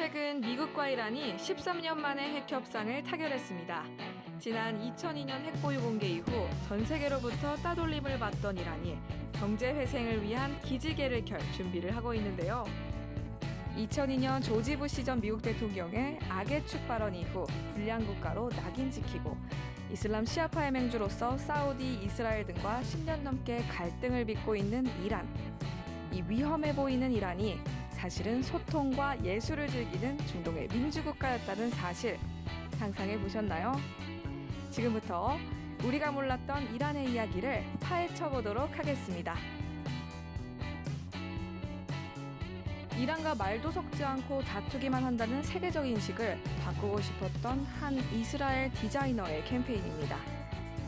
최근 미국과 이란이 13년 만에 핵협상을 타결했습니다. 지난 2002년 핵보유 공개 이후 전 세계로부터 따돌림을 받던 이란이 경제 회생을 위한 기지개를 켤 준비를 하고 있는데요. 2002년 조지 부시 전 미국 대통령의 악의 축 발언 이후 불량 국가로 낙인 찍히고 이슬람 시아파의 맹주로서 사우디, 이스라엘 등과 10년 넘게 갈등을 빚고 있는 이란. 이 위험해 보이는 이란이 사실은 소통과 예술을 즐기는 중동의 민주국가였다는 사실 상상해 보셨나요? 지금부터 우리가 몰랐던 이란의 이야기를 파헤쳐 보도록 하겠습니다. 이란과 말도 섞지 않고 다투기만 한다는 세계적 인식을 바꾸고 싶었던 한 이스라엘 디자이너의 캠페인입니다.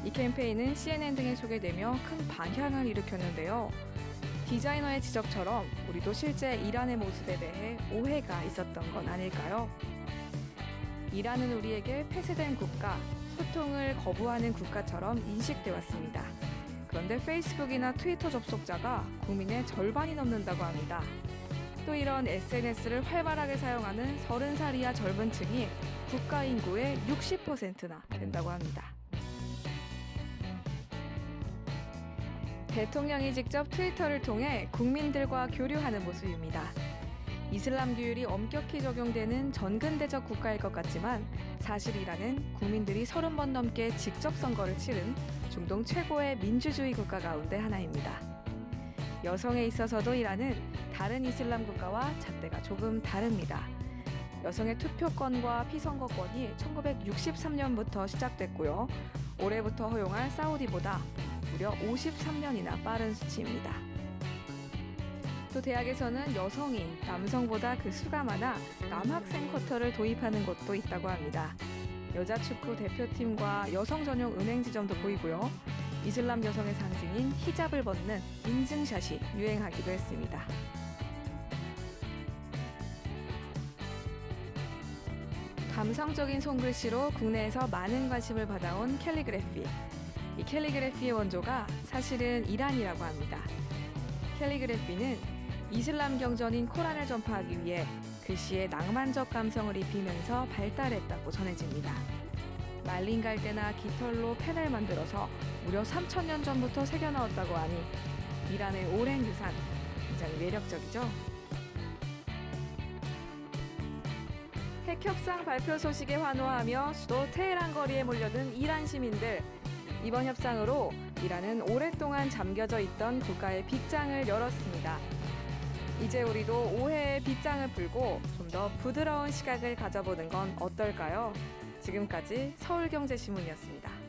이 캠페인은 CNN 등에 소개되며 큰 반향을 일으켰는데요. 디자이너의 지적처럼 우리도 실제 이란의 모습에 대해 오해가 있었던 건 아닐까요? 이란은 우리에게 폐쇄된 국가, 소통을 거부하는 국가처럼 인식돼 왔습니다. 그런데 페이스북이나 트위터 접속자가 국민의 절반이 넘는다고 합니다. 또 이런 SNS를 활발하게 사용하는 30살 이하 젊은 층이 국가 인구의 60%나 된다고 합니다. 대통령이 직접 트위터를 통해 국민들과 교류하는 모습입니다. 이슬람 규율이 엄격히 적용되는 전근대적 국가일 것 같지만 사실 이란은 국민들이 30번 넘게 직접 선거를 치른 중동 최고의 민주주의 국가 가운데 하나입니다. 여성에 있어서도 이란은 다른 이슬람 국가와 잣대가 조금 다릅니다. 여성의 투표권과 피선거권이 1963년부터 시작됐고요. 올해부터 허용할 사우디보다 무려 53년이나 빠른 수치입니다. 또 대학에서는 여성이 남성보다 그 수가 많아 남학생 쿼터를 도입하는 곳도 있다고 합니다. 여자 축구 대표팀과 여성 전용 은행 지점도 보이고요. 이슬람 여성의 상징인 히잡을 벗는 인증샷이 유행하기도 했습니다. 감성적인 손글씨로 국내에서 많은 관심을 받아온 캘리그래피. 이 캘리그래피의 원조가 사실은 이란이라고 합니다. 캘리그래피는 이슬람 경전인 코란을 전파하기 위해 글씨에 낭만적 감성을 입히면서 발달했다고 전해집니다. 말린 갈대나 깃털로 펜을 만들어서 무려 3,000년 전부터 새겨넣었다고 하니 이란의 오랜 유산, 굉장히 매력적이죠? 핵협상 발표 소식에 환호하며 수도 테헤란 거리에 몰려든 이란 시민들. 이번 협상으로 이란은 오랫동안 잠겨져 있던 국가의 빗장을 열었습니다. 이제 우리도 오해의 빗장을 풀고 좀 더 부드러운 시각을 가져보는 건 어떨까요? 지금까지 서울경제신문이었습니다.